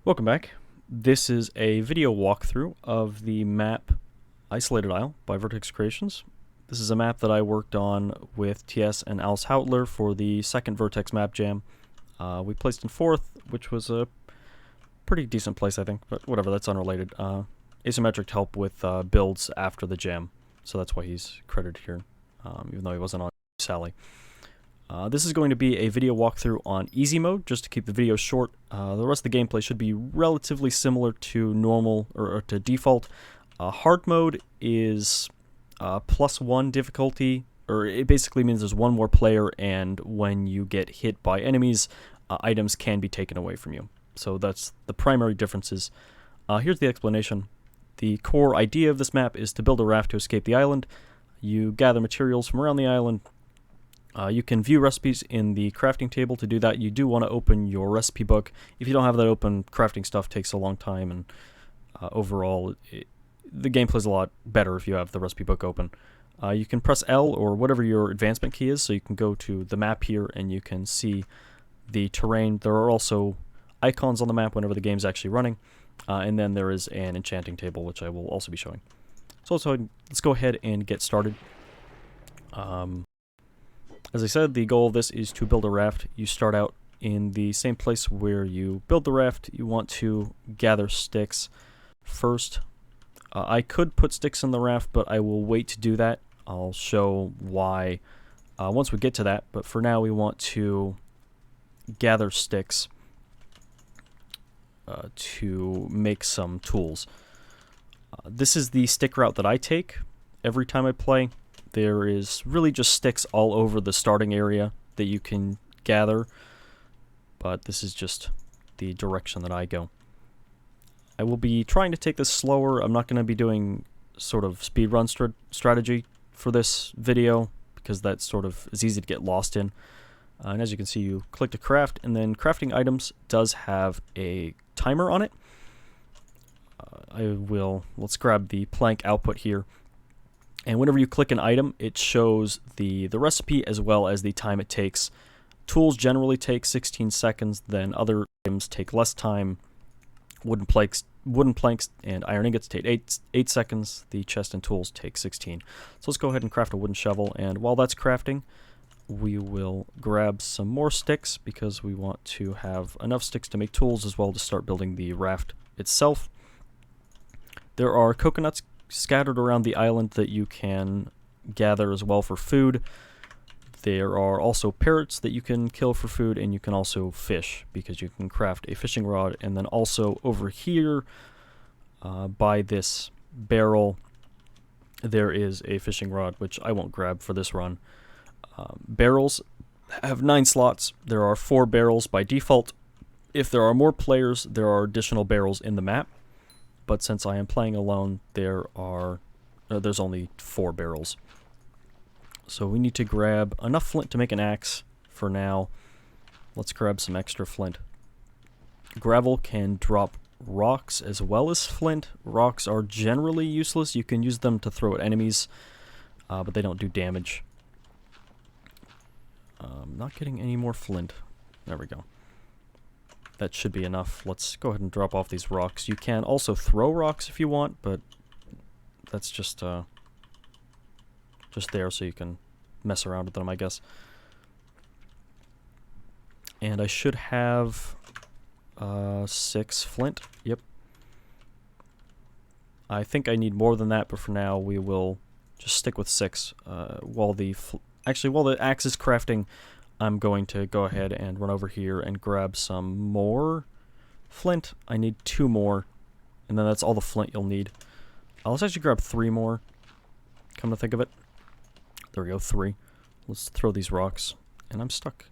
Welcome back. This is a video walkthrough of the map Isolated Isle by Vertex Creations. This is a map that I worked on with TS and Alice Houtler for the second Vertex map jam. We placed in 4th, which was a pretty decent place, I think, but whatever, that's unrelated. Asymmetric help with builds after the jam, so that's why he's credited here, even though he wasn't on Sally. This is going to be a video walkthrough on easy mode, just to keep the video short. The rest of the gameplay should be relatively similar to normal, or to default. Hard mode is +1 difficulty, or it basically means there's one more player, and when you get hit by enemies, items can be taken away from you. So that's the primary differences. Here's the explanation. The core idea of this map is to build a raft to escape the island. You gather materials from around the island. You can view recipes in the crafting table. To do that, you do want to open your recipe book. If you don't have that open, crafting stuff takes a long time, and overall, the gameplay's a lot better if you have the recipe book open. You can press L or whatever your advancement key is, so you can go to the map here and you can see the terrain. There are also icons on the map whenever the game's actually running, and then there is an enchanting table, which I will also be showing. So let's go ahead and get started. As I said, the goal of this is to build a raft. You start out in the same place where you build the raft. You want to gather sticks first. I could put sticks in the raft, but I will wait to do that. I'll show why once we get to that, but for now we want to gather sticks to make some tools. This is the stick route that I take every time I play. There is really just sticks all over the starting area that you can gather, but this is just the direction that I go. I will be trying to take this slower. I'm not going to be doing sort of speedrun strategy for this video, because that sort of is easy to get lost in. And as you can see, you click to craft, and then crafting items does have a timer on it. Let's grab the plank output here. And whenever you click an item, it shows the recipe as well as the time it takes. Tools generally take 16 seconds, then other items take less time. Wooden planks and iron ingots take 8 seconds. The chest and tools take 16. So let's go ahead and craft a wooden shovel, and while that's crafting, we will grab some more sticks, because we want to have enough sticks to make tools as well to start building the raft itself. There are coconuts scattered around the island that you can gather as well for food. There are also parrots that you can kill for food, and you can also fish, because you can craft a fishing rod. And then also over here by this barrel there is a fishing rod, which I won't grab for this run. Barrels have 9 slots. There are 4 barrels by default. If there are more players, there are additional barrels in the map. But since I am playing alone, there's only 4 barrels. So we need to grab enough flint to make an axe for now. Let's grab some extra flint. Gravel can drop rocks as well as flint. Rocks are generally useless. You can use them to throw at enemies, but they don't do damage. Not getting any more flint. There we go. That should be enough. Let's go ahead and drop off these rocks. You can also throw rocks if you want, but that's just there so you can mess around with them, I guess. And I should have 6 flint. Yep. I think I need more than that, but for now we will just stick with 6. While the axe is crafting, I'm going to go ahead and run over here and grab some more flint. I need 2 more, and then that's all the flint you'll need. Let's actually grab 3 more, come to think of it. There we go, 3. Let's throw these rocks, and I'm stuck.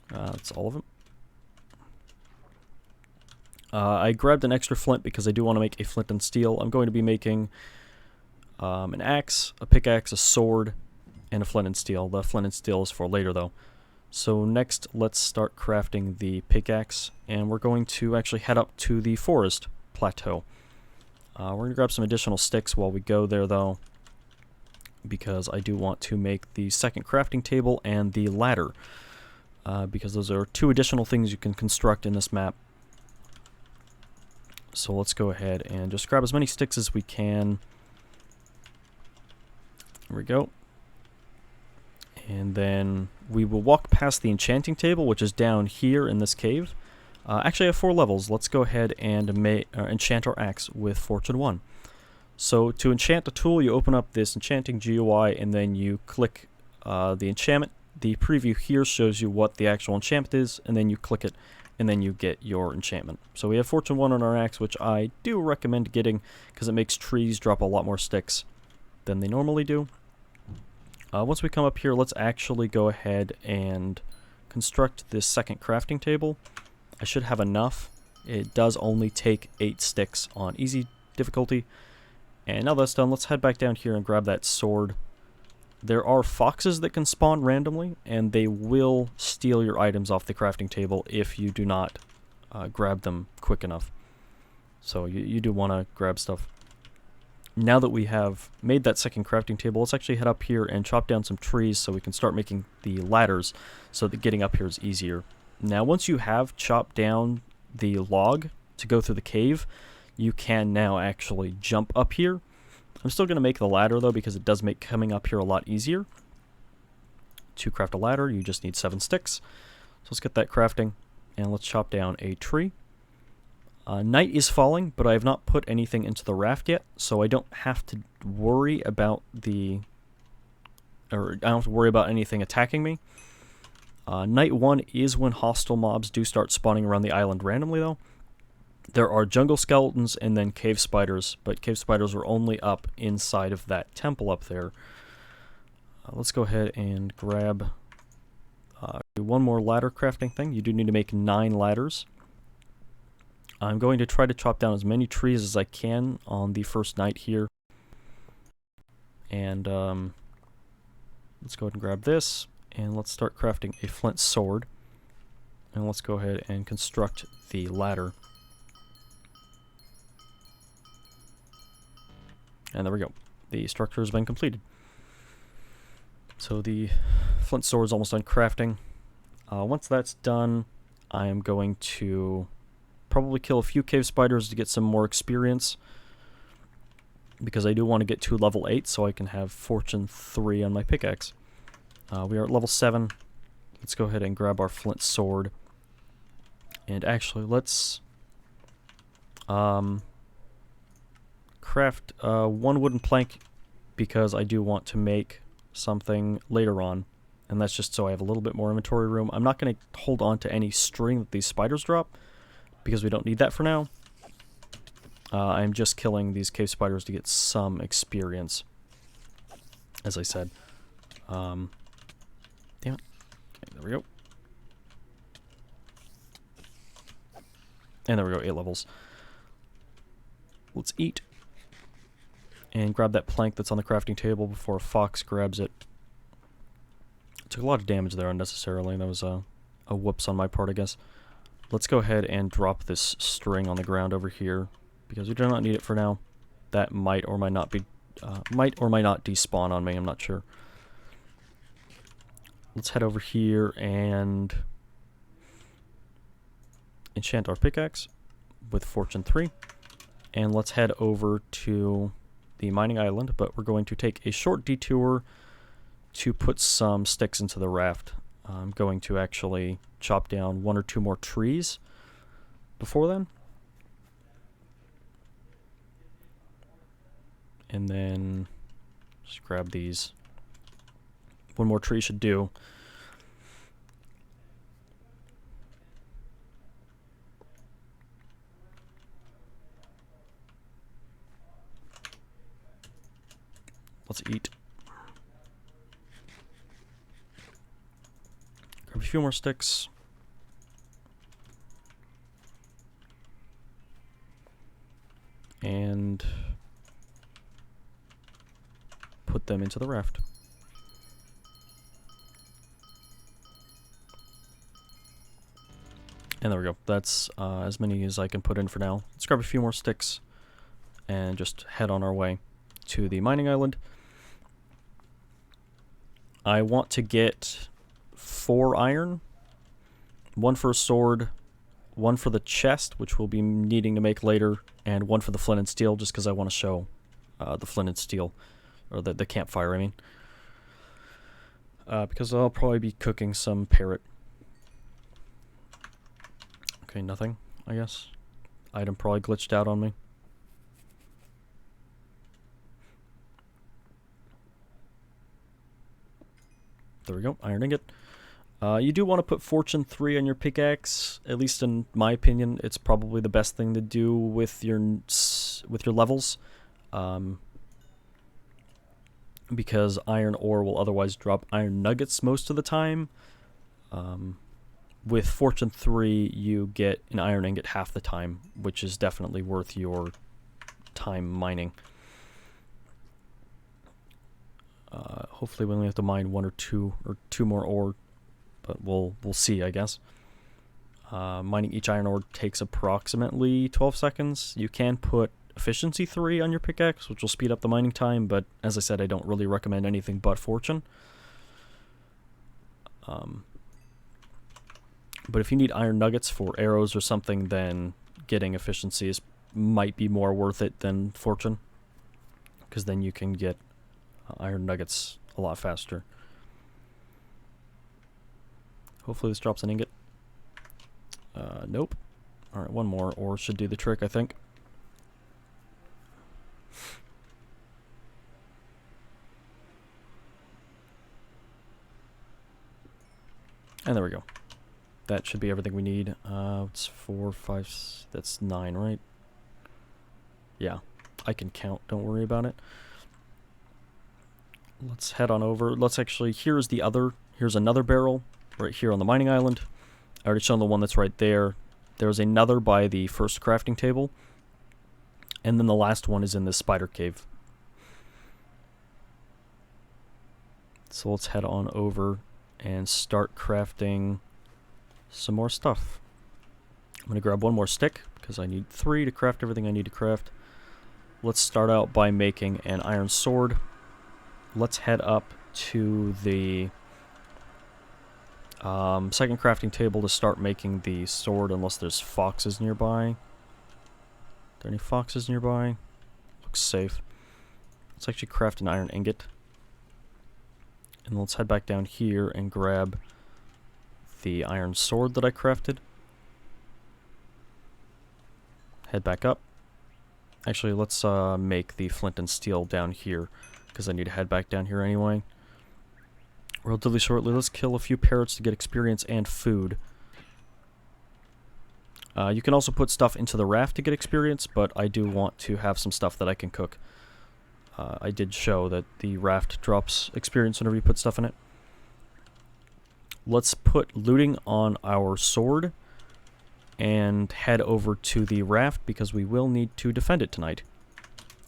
That's all of them. I grabbed an extra flint because I do want to make a flint and steel. I'm going to be making an axe, a pickaxe, a sword, and a flint and steel. The flint and steel is for later, though. So next, let's start crafting the pickaxe, and we're going to actually head up to the forest plateau. We're going to grab some additional sticks while we go there, though, because I do want to make the second crafting table and the ladder. because those are 2 additional things you can construct in this map. So let's go ahead and just grab as many sticks as we can. There we go. And then we will walk past the enchanting table, which is down here in this cave. Actually, I have 4 levels. Let's go ahead and enchant our axe with Fortune 1. So to enchant a tool, you open up this enchanting GUI, and then you click the enchantment. The preview here shows you what the actual enchantment is, and then you click it, and then you get your enchantment. So we have Fortune 1 on our axe, which I do recommend getting because it makes trees drop a lot more sticks than they normally do. Once we come up here, let's actually go ahead and construct this second crafting table. I should have enough. It does only take 8 sticks on easy difficulty. And now that's done, let's head back down here and grab that sword. There are foxes that can spawn randomly, and they will steal your items off the crafting table if you do not grab them quick enough. So you do want to grab stuff. Now that we have made that second crafting table, let's actually head up here and chop down some trees so we can start making the ladders so that getting up here is easier. Now once you have chopped down the log to go through the cave, you can now actually jump up here. I'm still going to make the ladder though because it does make coming up here a lot easier. To craft a ladder, you just need 7 sticks. So let's get that crafting, and let's chop down a tree. Night is falling, but I have not put anything into the raft yet, so I don't have to worry about anything attacking me. Night 1 is when hostile mobs do start spawning around the island randomly though. There are jungle skeletons and then cave spiders, but cave spiders are only up inside of that temple up there. Let's go ahead and grab one more ladder crafting thing. You do need to make 9 ladders. I'm going to try to chop down as many trees as I can on the first night here. And let's go ahead and grab this, and let's start crafting a flint sword. And let's go ahead and construct the ladder. And there we go. The structure has been completed. So the flint sword is almost done crafting. Once that's done, I am going to probably kill a few cave spiders to get some more experience, because I do want to get to level 8 so I can have Fortune 3 on my pickaxe. We are at level 7. Let's go ahead and grab our flint sword. And actually, let's craft 1 wooden plank, because I do want to make something later on, and that's just so I have a little bit more inventory room. I'm not going to hold on to any string that these spiders drop, because we don't need that for now. I'm just killing these cave spiders to get some experience, as I said. Damn it. Okay, there we go. And there we go, 8 levels. Let's eat. And grab that plank that's on the crafting table before a fox grabs it. Took a lot of damage there unnecessarily. That was a whoops on my part, I guess. Let's go ahead and drop this string on the ground over here, because we do not need it for now. That might or might not despawn on me, I'm not sure. Let's head over here and enchant our pickaxe with Fortune 3. And let's head over to the mining island, but we're going to take a short detour to put some sticks into the raft. I'm going to actually chop down 1 or 2 more trees before then. And then just grab these. 1 more tree should do. Let's eat. Grab a few more sticks. And put them into the raft. And there we go. That's as many as I can put in for now. Let's grab a few more sticks and just head on our way to the mining island. I want to get 4 iron 1 for a sword, 1 for the chest, which we'll be needing to make later, and 1 for the flint and steel, just because I want to show the flint and steel, or the campfire, I mean. Because I'll probably be cooking some parrot. Okay, nothing, I guess. Item probably glitched out on me. There we go, iron ingot. You do want to put Fortune 3 on your pickaxe. At least in my opinion, it's probably the best thing to do with your levels. Because iron ore will otherwise drop iron nuggets most of the time. With Fortune 3, you get an iron ingot half the time, which is definitely worth your time mining. Hopefully we only have to mine 1 or 2 more ore, but we'll see, I guess. Mining each iron ore takes approximately 12 seconds. You can put efficiency 3 on your pickaxe, which will speed up the mining time, but as I said, I don't really recommend anything but fortune. But if you need iron nuggets for arrows or something, then getting efficiency might be more worth it than fortune, because then you can get iron nuggets a lot faster. Hopefully this drops an ingot. Nope. Alright, 1 more ore should do the trick, I think. And there we go. That should be everything we need. It's 4, 5, that's 9, right? Yeah, I can count, don't worry about it. Let's head on over. Let's actually, here's another barrel right here on the mining island. I already shown the one that's right there. There's another by the first crafting table. And then the last one is in this spider cave. So let's head on over and start crafting some more stuff. I'm going to grab 1 more stick because I need 3 to craft everything I need to craft. Let's start out by making an iron sword. Let's head up to the second crafting table to start making the sword, unless there's foxes nearby. Are there any foxes nearby? Looks safe. Let's actually craft an iron ingot. And let's head back down here and grab the iron sword that I crafted. Head back up. Actually, let's make the flint and steel down here, because I need to head back down here anyway. Relatively shortly, let's kill a few parrots to get experience and food. You can also put stuff into the raft to get experience, but I do want to have some stuff that I can cook. I did show that the raft drops experience whenever you put stuff in it. Let's put looting on our sword and head over to the raft, because we will need to defend it tonight,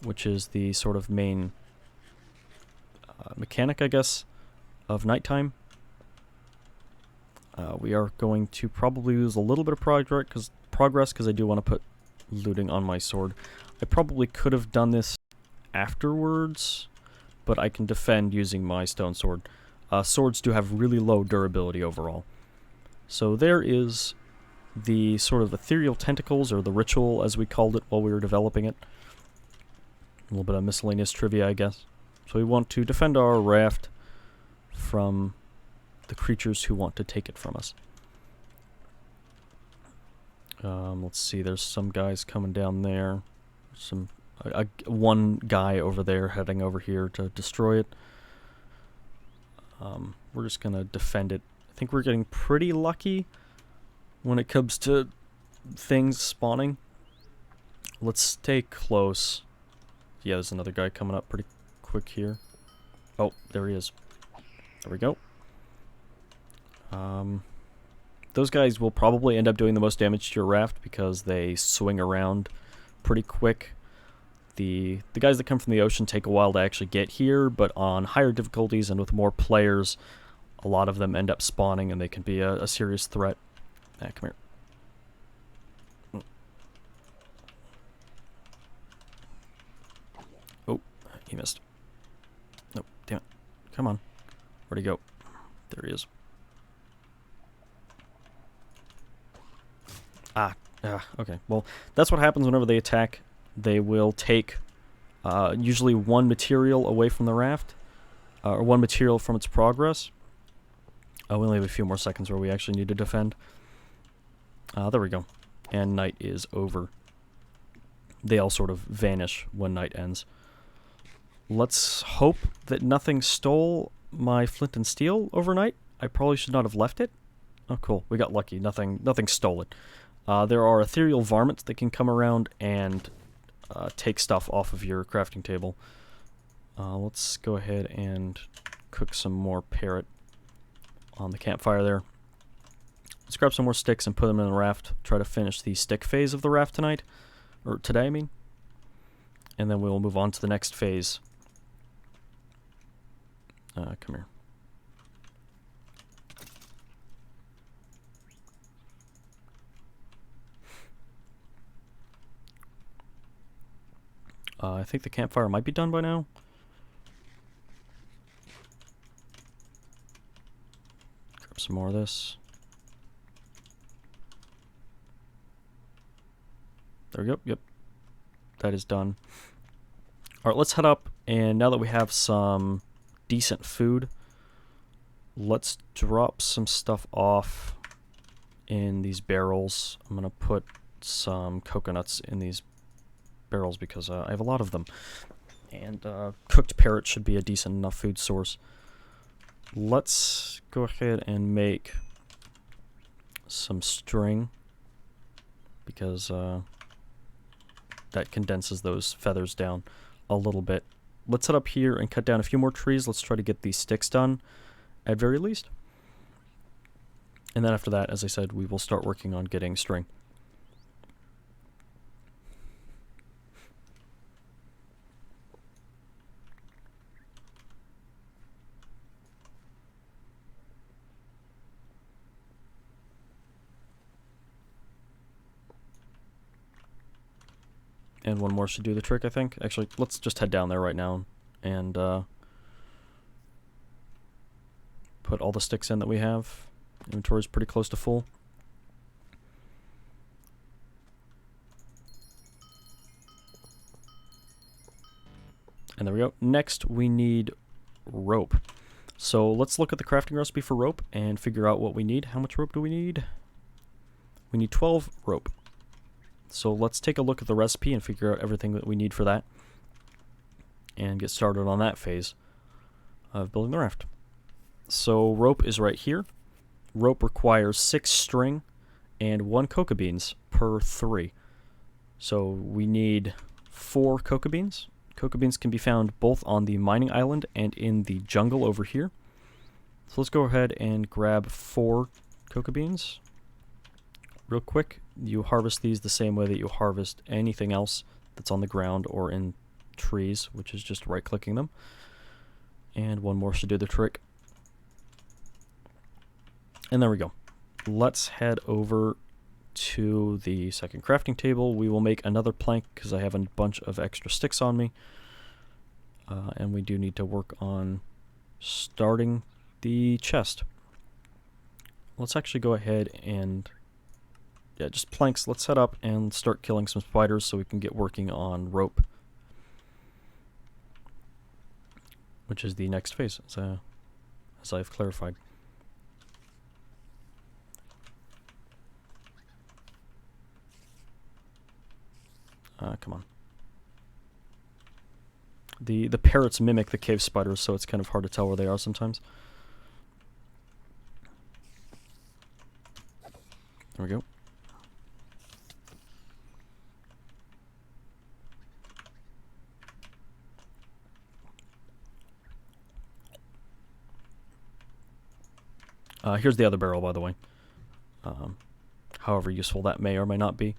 which is the sort of main mechanic, I guess, of nighttime. We are going to probably lose a little bit of progress because I do want to put looting on my sword. I probably could have done this afterwards, but I can defend using my stone sword. Swords do have really low durability overall. So there is the sort of ethereal tentacles, or the ritual as we called it while we were developing it. A little bit of miscellaneous trivia, I guess. So we want to defend our raft from the creatures who want to take it from us. Let's see, there's some guys coming down there. One guy over there heading over here to destroy it. We're just gonna defend it. I think we're getting pretty lucky when it comes to things spawning. Let's stay close. Yeah, there's another guy coming up pretty quick here. Oh, there he is. There we go. Those guys will probably end up doing the most damage to your raft because they swing around pretty quick. The guys that come from the ocean take a while to actually get here, but on higher difficulties and with more players, a lot of them end up spawning and they can be a serious threat. Ah, come here. Oh, he missed. Nope, damn it. Come on. Where'd he go? There he is. Okay. Well, that's what happens whenever they attack. They will take usually one material away from the raft, or one material from its progress. We only have a few more seconds where we actually need to defend. There we go. And night is over. They all sort of vanish when night ends. Let's hope that nothing stole my flint and steel overnight. I probably should not have left it. Oh, cool. We got lucky. Nothing stole it. There are ethereal varmints that can come around and take stuff off of your crafting table. Let's go ahead and cook some more parrot on the campfire there. Let's grab some more sticks and put them in the raft. Try to finish the stick phase of the raft tonight. Or today, I mean. And then we'll move on to the next phase. Come here. I think the campfire might be done by now. Grab some more of this. There we go. Yep. That is done. Alright, let's head up, and now that we have some decent food, let's drop some stuff off in these barrels. I'm going to put some coconuts in these barrels because I have a lot of them. And cooked parrot should be a decent enough food source. Let's go ahead and make some string because that condenses those feathers down a little bit. Let's head up here and cut down a few more trees. Let's try to get these sticks done at very least. And then after that, as I said, we will start working on getting string. And one more should do the trick, I think. Actually, let's just head down there right now and put all the sticks in that we have. Inventory is pretty close to full. And there we go. Next, we need rope. So let's look at the crafting recipe for rope and figure out what we need. How much rope do we need? We need 12 rope. So let's take a look at the recipe and figure out everything that we need for that. And get started on that phase of building the raft. So rope is right here. Rope requires 6 string and 1 cocoa beans per 3. So we need 4 cocoa beans. Cocoa beans can be found both on the mining island and in the jungle over here. So let's go ahead and grab 4 cocoa beans. Real quick, you harvest these the same way that you harvest anything else that's on the ground or in trees, which is just right-clicking them. And one more should do the trick. And there we go. Let's head over to the second crafting table. We will make another plank because I have a bunch of extra sticks on me. And we do need to work on starting the chest. Let's actually go ahead and just planks. Let's set up and start killing some spiders so we can get working on rope, which is the next phase, as I've clarified. Come on. The parrots mimic the cave spiders, so it's kind of hard to tell where they are sometimes. There we go. Here's the other barrel, by the way. However useful that may or may not be.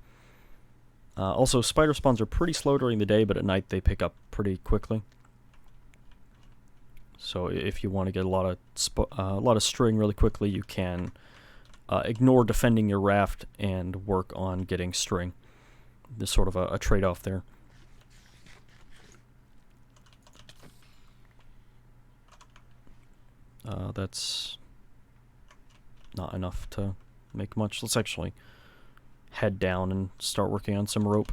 Also, spider spawns are pretty slow during the day, but at night they pick up pretty quickly. So if you want to get a lot of string really quickly, you can ignore defending your raft and work on getting string. There's sort of a trade-off there. That's not enough to make much. Let's actually head down and start working on some rope.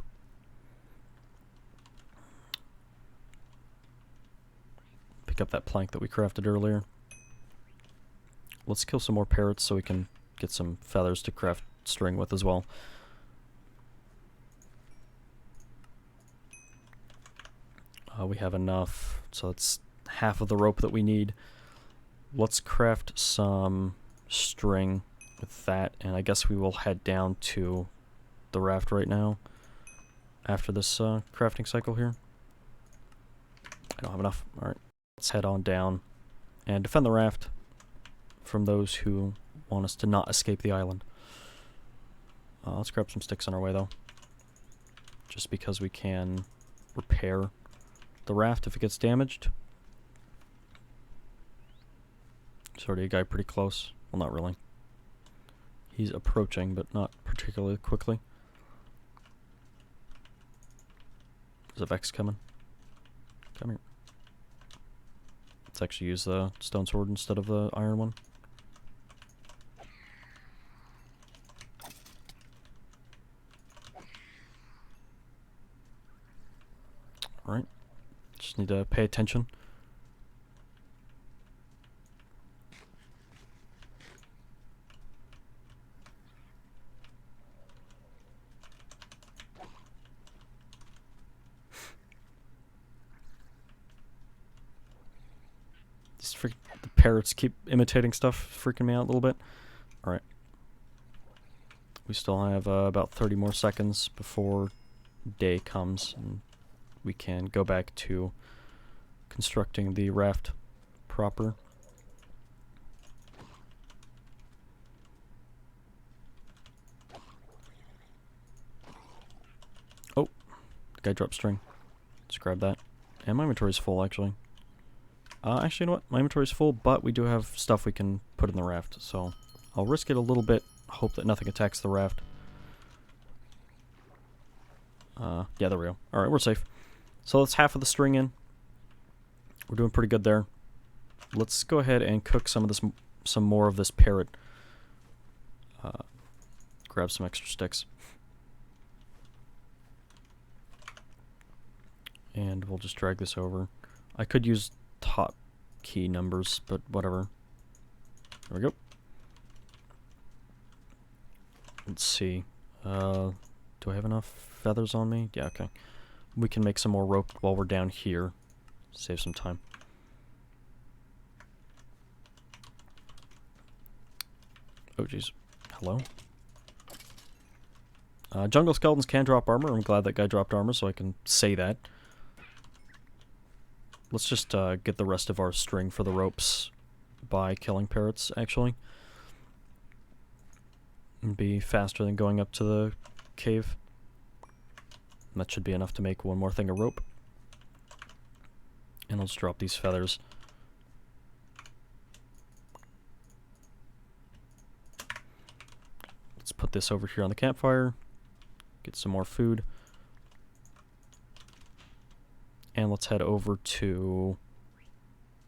Pick up that plank that we crafted earlier. Let's kill some more parrots so we can get some feathers to craft string with as well. We have enough, so that's half of the rope that we need. Let's craft some string with that, and I guess we will head down to the raft right now after this crafting cycle here. I don't have enough. Alright, let's head on down and defend the raft from those who want us to not escape the island. Let's grab some sticks on our way though, just because we can repair the raft if it gets damaged. There's already a guy pretty close. Well, not really. He's approaching, but not particularly quickly. There's a Vex coming. Come here. Let's actually use the stone sword instead of the iron one. Alright. Just need to pay attention. The parrots keep imitating stuff, freaking me out a little bit. Alright. We still have about 30 more seconds before day comes, and we can go back to constructing the raft proper. Oh, the guy dropped string. Let's grab that. And my inventory's full, actually. Actually, you know what? My inventory's full, but we do have stuff we can put in the raft, so I'll risk it a little bit, hope that nothing attacks the raft. Yeah, there we go. Alright, we're safe. So that's half of the string in. We're doing pretty good there. Let's go ahead and cook some more of this parrot. Grab some extra sticks. And we'll just drag this over. I could use top key numbers, but whatever. There we go. Let's see. Do I have enough feathers on me? Yeah, okay. We can make some more rope while we're down here. Save some time. Oh, jeez. Hello? Jungle skeletons can drop armor. I'm glad that guy dropped armor so I can say that. Let's just get the rest of our string for the ropes by killing parrots, actually. It'd be faster than going up to the cave. And that should be enough to make one more thing of rope. And let's drop these feathers. Let's put this over here on the campfire. Get some more food. And let's head over to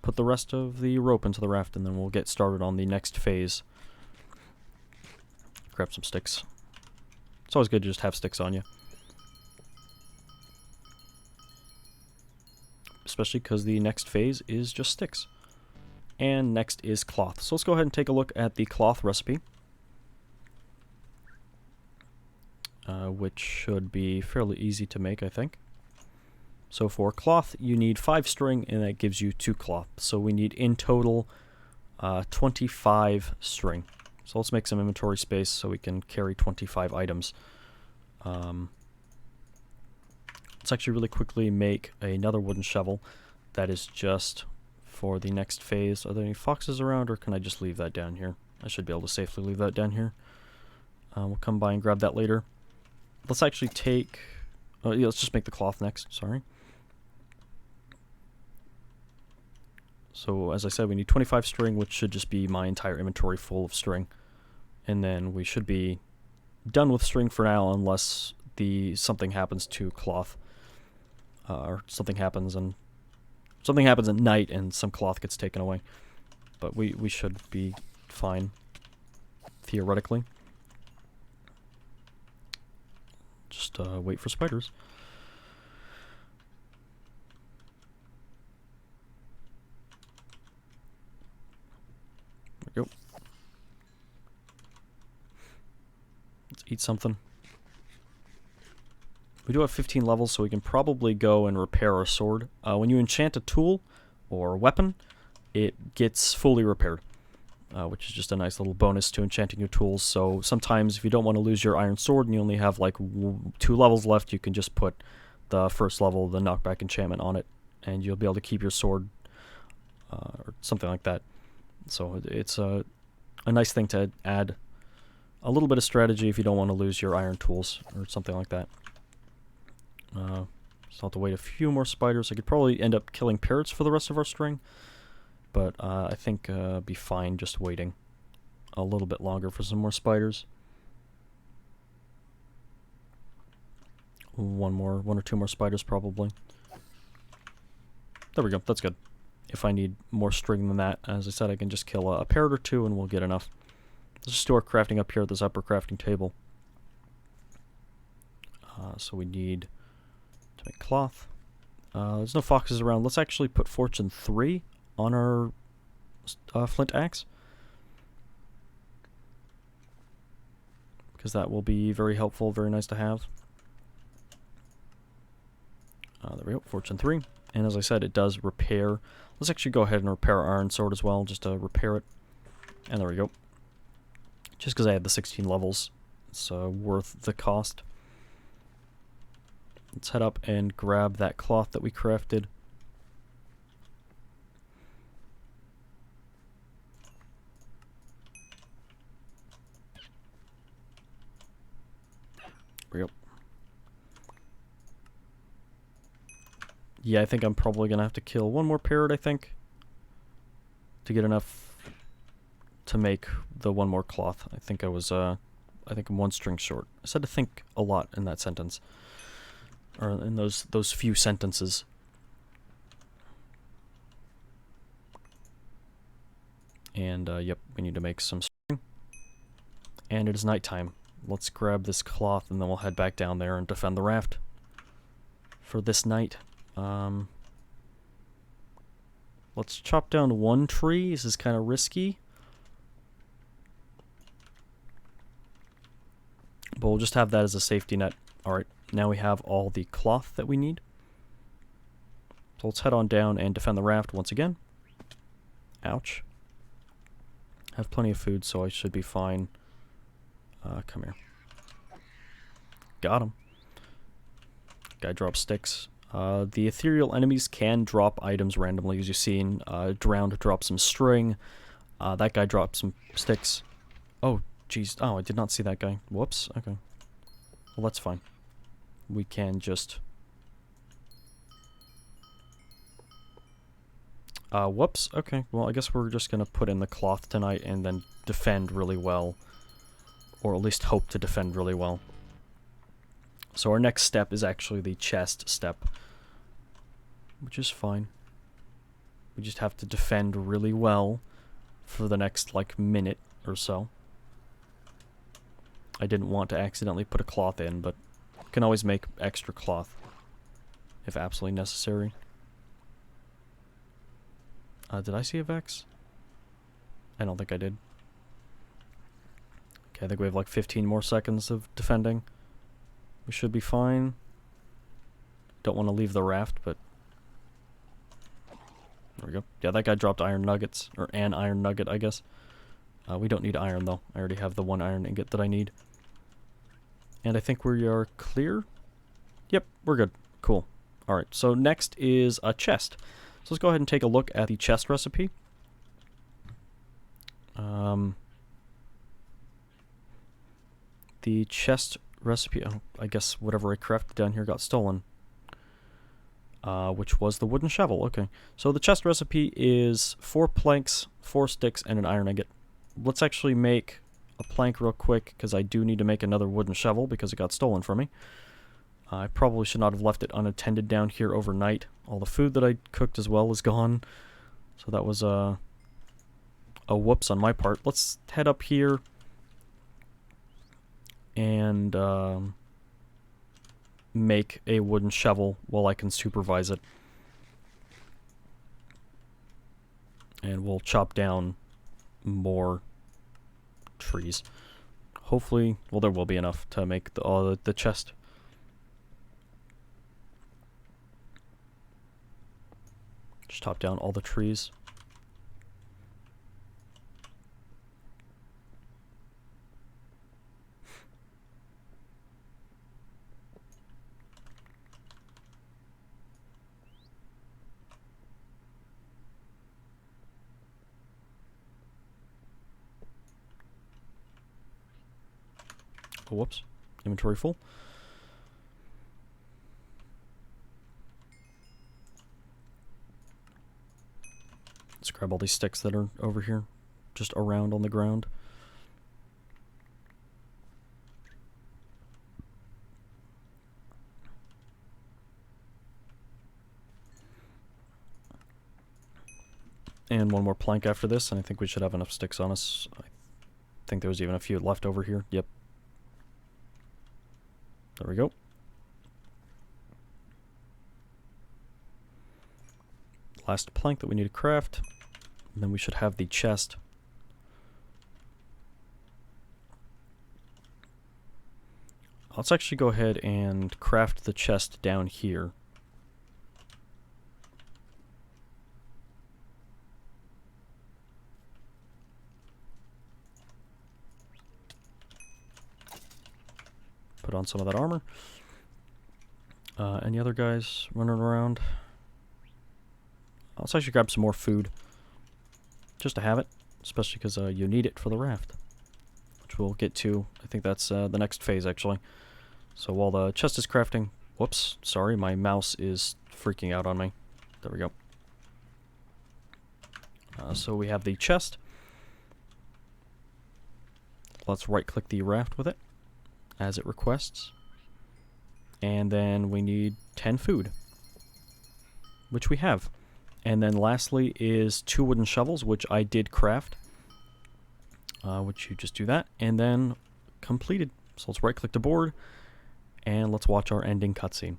put the rest of the rope into the raft, and then we'll get started on the next phase. Grab some sticks. It's always good to just have sticks on you. Especially because the next phase is just sticks. And next is cloth. So let's go ahead and take a look at the cloth recipe. Which should be fairly easy to make, I think. So for cloth, you need 5 string, and that gives you 2 cloth. So we need in total 25 string. So let's make some inventory space so we can carry 25 items. Let's actually really quickly make another wooden shovel that is just for the next phase. Are there any foxes around, or can I just leave that down here? I should be able to safely leave that down here. We'll come by and grab that later. Let's actually take... Oh, yeah, let's just make the cloth next, sorry. So, as I said, we need 25 string, which should just be my entire inventory full of string. And then we should be done with string for now, unless something happens to cloth. Or something happens at night and some cloth gets taken away. But we should be fine, theoretically. just wait for spiders. There we go. Let's eat something. We do have 15 levels, so we can probably go and repair our sword. When you enchant a tool or weapon, it gets fully repaired, which is just a nice little bonus to enchanting your tools. So sometimes if you don't want to lose your iron sword and you only have like 2 levels left, you can just put the first level, the knockback enchantment on it, and you'll be able to keep your sword, or something like that. So it's a nice thing to add a little bit of strategy if you don't want to lose your iron tools or something like that. So I'll have to wait a few more spiders. I could probably end up killing parrots for the rest of our string, but I think be fine just waiting a little bit longer for some more spiders. One or two more spiders probably. There we go, that's good. If I need more string than that, as I said, I can just kill a parrot or two and we'll get enough. Let's just do our crafting up here at this upper crafting table. So we need to make cloth. There's no foxes around. Let's actually put Fortune 3 on our flint axe, because that will be very helpful, very nice to have. There we go, Fortune 3. And as I said, it does repair. Let's actually go ahead and repair our iron sword as well, just to repair it. And there we go. Just because I had the 16 levels, it's worth the cost. Let's head up and grab that cloth that we crafted. There we go. Yeah, I think I'm probably going to have to kill one more parrot, I think, to get enough to make the one more cloth. I think I was, I think I'm one string short. I said to think a lot in that sentence, or in those few sentences. And, yep, we need to make some string. And it is nighttime. Let's grab this cloth and then we'll head back down there and defend the raft for this night. Let's chop down one tree. This is kind of risky, but we'll just have that as a safety net. Alright, now we have all the cloth that we need. So let's head on down and defend the raft once again. Ouch. I have plenty of food, so I should be fine. Come here. Got him. Guy drops sticks. The ethereal enemies can drop items randomly, as you've seen. Drowned dropped some string. That guy dropped some sticks. Oh, jeez. Oh, I did not see that guy. Whoops. Okay. Well, that's fine. We can just... whoops. Okay. Well, I guess we're just gonna put in the cloth tonight and then defend really well. Or at least hope to defend really well. So our next step is actually the chest step, which is fine. We just have to defend really well for the next, like, minute or so. I didn't want to accidentally put a cloth in, but can always make extra cloth if absolutely necessary. Did I see a Vex? I don't think I did. Okay, I think we have like 15 more seconds of defending. We should be fine. Don't want to leave the raft, but... There we go. Yeah, that guy dropped iron nuggets, or an iron nugget, I guess. We don't need iron, though. I already have the one iron ingot that I need. And I think we are clear? Yep, we're good. Cool. Alright, so next is a chest. So let's go ahead and take a look at the chest recipe. The chest recipe, oh, I guess whatever I crafted down here got stolen. Which was the wooden shovel. Okay, so the chest recipe is 4 planks, 4 sticks, and an iron ingot. Let's actually make a plank real quick, because I do need to make another wooden shovel because it got stolen from me. I probably should not have left it unattended down here overnight. All the food that I cooked as well is gone. So that was a whoops on my part. Let's head up here and make a wooden shovel while I can supervise it. And we'll chop down more trees. Hopefully, well, there will be enough to make the chest. Just chop down all the trees. Oh, whoops. Inventory full. Let's grab all these sticks that are over here, just around on the ground. And one more plank after this, and I think we should have enough sticks on us. I think there was even a few left over here. Yep. There we go. Last plank that we need to craft. And then we should have the chest. Let's actually go ahead and craft the chest down here. Put on some of that armor. Any other guys running around? Let's actually grab some more food. Just to have it. Especially because you need it for the raft. Which we'll get to. I think that's the next phase, actually. So while the chest is crafting... Whoops. Sorry, my mouse is freaking out on me. There we go. So we have the chest. Let's right-click the raft with it, as it requests. And then we need 10 food, which we have. And then lastly is 2 wooden shovels, which I did craft. Which you just do that, and then completed. So let's right-click the board, and let's watch our ending cutscene.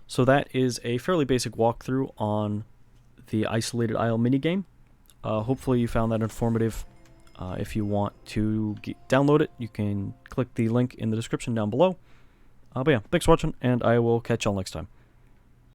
So that is a fairly basic walkthrough on the Isolated Isle minigame. Hopefully you found that informative. If you want to download it, you can click the link in the description down below. But yeah, thanks for watching, and I will catch y'all next time.